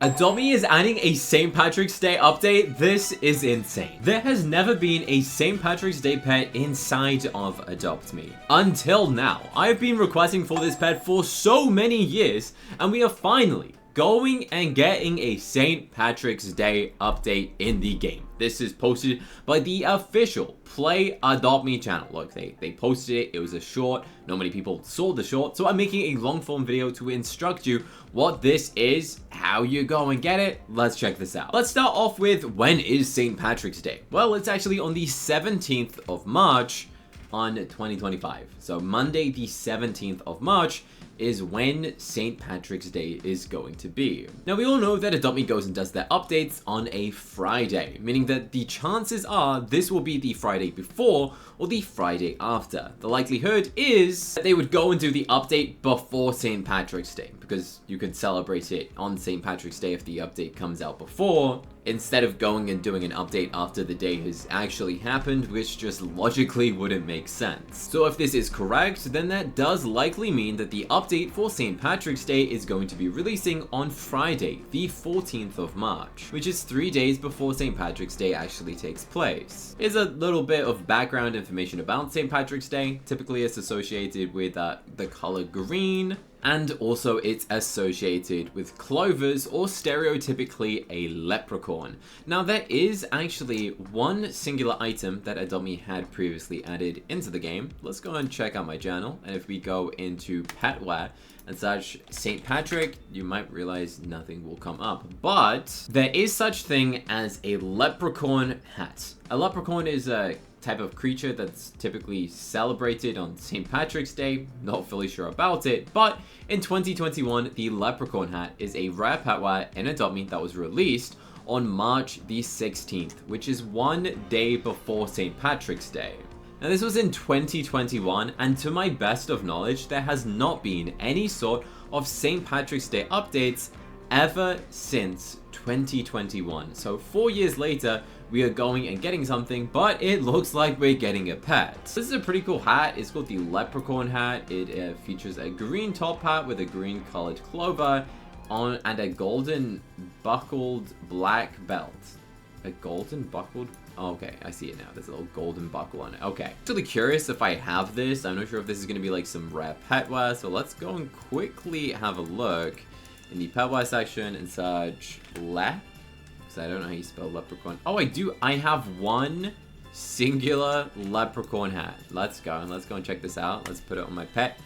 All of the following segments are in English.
Adopt Me is adding a St. Patrick's Day update. This is insane. There has never been a St. Patrick's Day pet inside of Adopt Me. Until now. I've been requesting for this pet for so many years, and we are finally going and getting a St. Patrick's Day update in the game. This is posted by the official Play Adopt Me channel. Look, they posted it. It was a short. Not many people saw the short, so I'm making a long form video to instruct you what this is, how you go and get it. Let's check this out. Let's start off with, when is St. Patrick's Day? Well, it's actually on the 17th of March on 2025. So Monday the 17th of March is when St. Patrick's Day is going to be. Now, we all know that Adopt Me goes and does their updates on a Friday, meaning that the chances are this will be the Friday before or the Friday after. The likelihood is that they would go and do the update before St. Patrick's Day, because you could celebrate it on St. Patrick's Day if the update comes out before, instead of going and doing an update after the day has actually happened, which just logically wouldn't make sense. So if this is correct, then that does likely mean that the update for St. Patrick's Day is going to be releasing on Friday, the 14th of March, which is 3 days before St. Patrick's Day actually takes place. Here's a little bit of background information about St. Patrick's Day. Typically it's associated with the color green, and also it's associated with clovers, or stereotypically a leprechaun. Now, there is actually one singular item that Adopt Me had previously added into the game. Let's go and check out my journal, and if we go into petware and search St. Patrick, you might realize nothing will come up. But there is such thing as a leprechaun hat. A leprechaun is a type of creature that's typically celebrated on St. Patrick's Day. Not fully sure about it, but in 2021, the leprechaun hat is a rare petware in Adopt Me that was released on March the 16th, which is 1 day before St. Patrick's Day. Now, this was in 2021, and to my best of knowledge, there has not been any sort of St. Patrick's Day updates ever since 2021. So 4 years later, we are going and getting something, but it looks like we're getting a pet. This is a pretty cool hat. It's called the Leprechaun hat. It features a green top hat with a green colored clover on and a golden buckled black belt. A golden buckled? Oh, okay, I see it now. There's a little golden buckle on it. Okay. Actually curious if I have this. I'm not sure if this is going to be like some rare petware. So let's go and quickly have a look in the petware section and search because I don't know how you spell leprechaun. Oh, I do. I have one singular leprechaun hat. Let's go and check this out. Let's put it on my pet.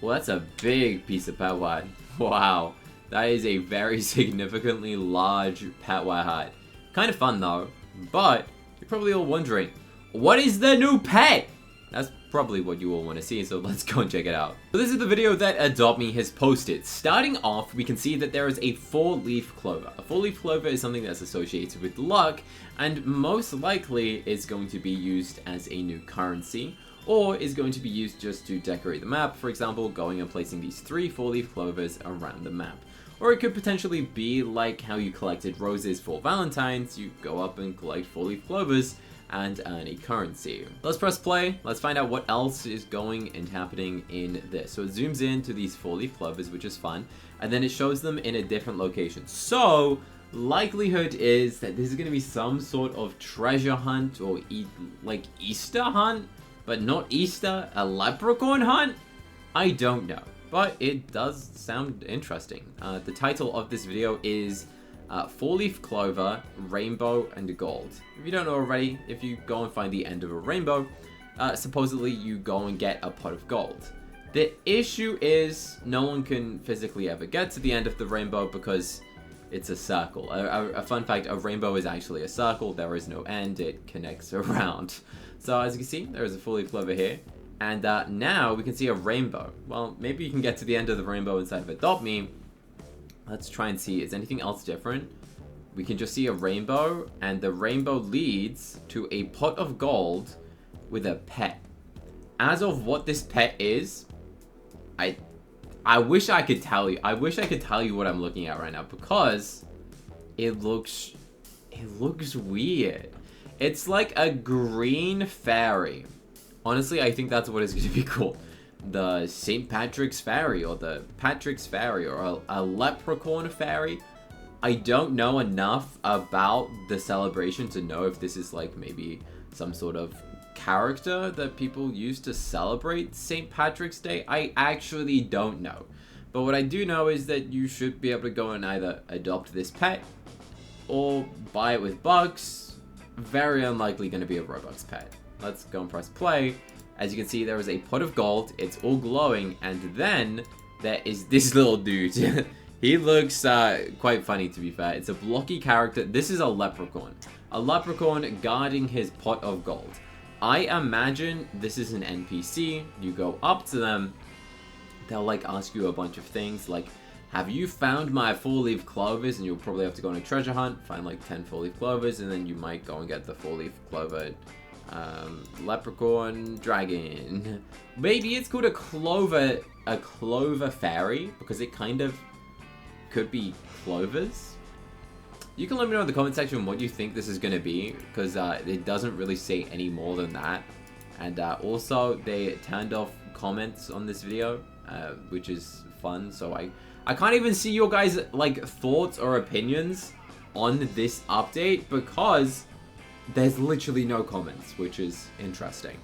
Well, that's a big piece of petware. Wow. That is a very significantly large petware hat. Kind of fun though. But you're probably all wondering, what is the new pet? That's probably what you all want to see, so let's go and check it out. So this is the video that Adopt Me has posted. Starting off, we can see that there is a 4-leaf clover. A 4-leaf clover is something that's associated with luck, and most likely is going to be used as a new currency, or is going to be used just to decorate the map. For example, going and placing these 3 4-leaf clovers around the map. Or it could potentially be like how you collected roses for Valentine's. You go up and collect 4-leaf clovers and earn a currency. Let's press play. Let's find out what else is going and happening in this. So it zooms in to these 4-leaf clovers, which is fun, and then it shows them in a different location. So likelihood is that this is going to be some sort of treasure hunt, or like Easter hunt, but not Easter, a leprechaun hunt? I don't know, but it does sound interesting. The title of this video is 4-leaf clover, rainbow, and gold. If you don't know already, if you go and find the end of a rainbow, supposedly you go and get a pot of gold. The issue is no one can physically ever get to the end of the rainbow because it's a circle. A fun fact, a rainbow is actually a circle. There is no end. It connects around. So as you can see, there is a 4-leaf clover here. And now we can see a rainbow. Well, maybe you can get to the end of the rainbow inside of Adopt Me. Let's try and see, is anything else different? We can just see a rainbow, and the rainbow leads to a pot of gold with a pet. As of what this pet is, I wish I could tell you. I wish I could tell you what I'm looking at right now, because it looks weird. It's like a green fairy. Honestly, I think that's what it's going to be called. The St. Patrick's Fairy, or the Patrick's Fairy, or a leprechaun fairy. I don't know enough about the celebration to know if this is like maybe some sort of character that people use to celebrate St. Patrick's Day. I actually don't know. But what I do know is that you should be able to go and either adopt this pet or buy it with bucks. Very unlikely going to be a Robux pet. Let's go and press play. As you can see, there is a pot of gold. It's all glowing. And then there is this little dude. He looks quite funny, to be fair. It's a blocky character. This is a leprechaun. A leprechaun guarding his pot of gold. I imagine this is an NPC. You go up to them. They'll like ask you a bunch of things like, have you found my 4-leaf clovers? And you'll probably have to go on a treasure hunt, find like 10 4-leaf clovers, and then you might go and get the 4-leaf clover leprechaun dragon. Maybe it's called a clover fairy, because it kind of could be clovers. You can let me know in the comment section what you think this is going to be, because it doesn't really say any more than that. And also, they turned off comments on this video, which is fun. So I can't even see your guys' like thoughts or opinions on this update, because there's literally no comments, which is interesting.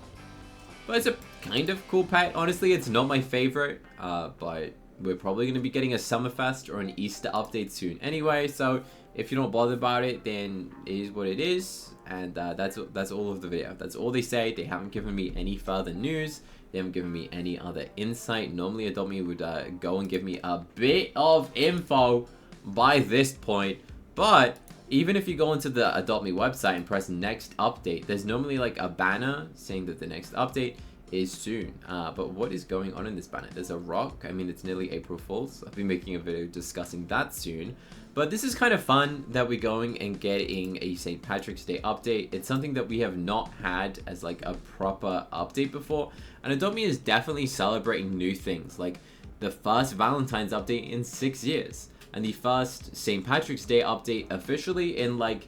But it's a kind of cool pet. Honestly, it's not my favorite, but we're probably going to be getting a Summerfest or an Easter update soon anyway, so if you're not bothered about it, then it is what it is. And that's all of the video. That's all they say. They haven't given me any further news. They haven't given me any other insight. Normally Adopt Me would go and give me a bit of info by this point, but even if you go into the Adopt Me website and press next update, there's normally like a banner saying that the next update is soon. But what is going on in this banner? There's a rock. I mean, it's nearly April Fool's. I'll be making a video discussing that soon. But this is kind of fun that we're going and getting a St. Patrick's Day update. It's something that we have not had as like a proper update before. And Adopt Me is definitely celebrating new things, like the first Valentine's update in 6 years. And the first St. Patrick's Day update officially in like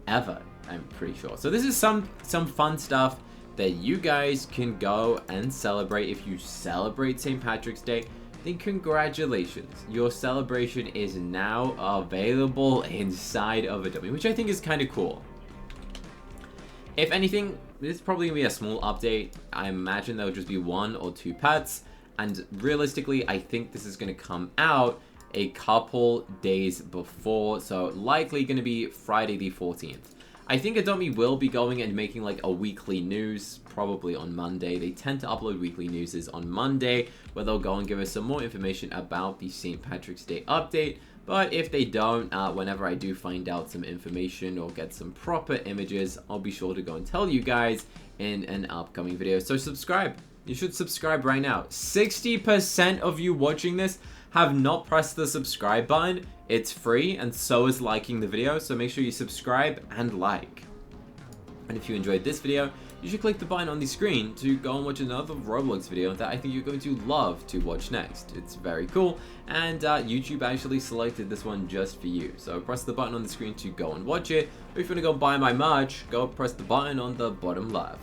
ever, I'm pretty sure. So this is some fun stuff that you guys can go and celebrate. If you celebrate St. Patrick's Day, then congratulations. Your celebration is now available inside of Adopt Me, which I think is kind of cool. If anything, this is probably going to be a small update. I imagine there will just be 1 or 2 pets. And realistically, I think this is going to come out a couple days before, so likely going to be Friday the 14th. I think Adopt Me will be going and making like a weekly news, probably on Monday. They tend to upload weekly news on Monday, where they'll go and give us some more information about the St. Patrick's Day update. But if they don't, whenever I do find out some information or get some proper images, I'll be sure to go and tell you guys in an upcoming video. So subscribe. You should subscribe right now. 60% of you watching this have not pressed the subscribe button. It's free, and so is liking the video, so make sure you subscribe and like. And if you enjoyed this video, you should click the button on the screen to go and watch another Roblox video that I think you're going to love to watch next. It's very cool, and YouTube actually selected this one just for you. So press the button on the screen to go and watch it, or if you want to go buy my merch, go press the button on the bottom left.